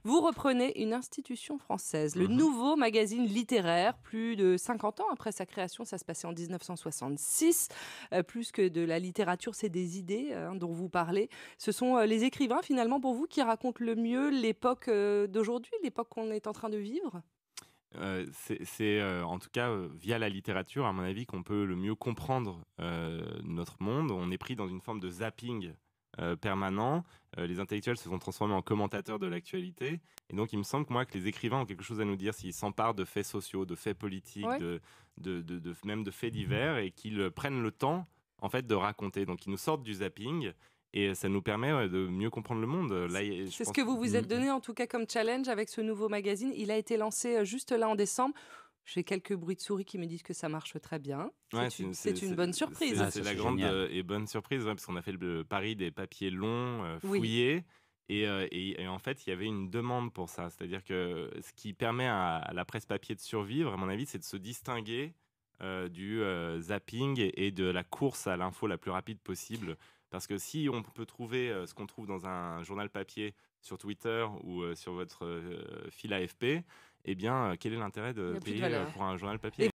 Vous reprenez une institution française, le Nouveau Magazine littéraire, plus de 50 ans après sa création, ça se passait en 1966. Plus que de la littérature, c'est des idées dont vous parlez. Ce sont les écrivains, finalement, pour vous, qui racontent le mieux l'époque d'aujourd'hui, l'époque qu'on est en train de vivre? En tout cas, via la littérature, à mon avis, qu'on peut le mieux comprendre notre monde. On est pris dans une forme de zapping permanent. Les intellectuels se sont transformés en commentateurs de l'actualité. Et donc, il me semble que les écrivains ont quelque chose à nous dire s'ils s'emparent de faits sociaux, de faits politiques, Ouais. même de faits divers, et qu'ils prennent le temps, en fait, de raconter. Donc, ils nous sortent du zapping. Et ça nous permet de mieux comprendre le monde. Là, je C'est ce pense. que vous vous êtes donné en tout cas comme challenge avec ce nouveau magazine. Il a été lancé juste là en décembre. J'ai quelques bruits de souris qui me disent que ça marche très bien. Ouais, C'est une bonne surprise. c'est Ça, la c'est grande génial. et bonne surprise, ouais, parce qu'on a fait le pari des papiers longs, Oui. fouillés, et en fait, il y avait une demande pour ça. C'est-à-dire que ce qui permet à la presse papier de survivre, à mon avis, c'est de se distinguer du zapping et de la course à l'info la plus rapide possible. Parce que si on peut trouver ce qu'on trouve dans un journal papier sur Twitter ou sur votre fil AFP, eh bien, quel est l'intérêt Il de n'y a plus de payer valeur. pour un journal papier?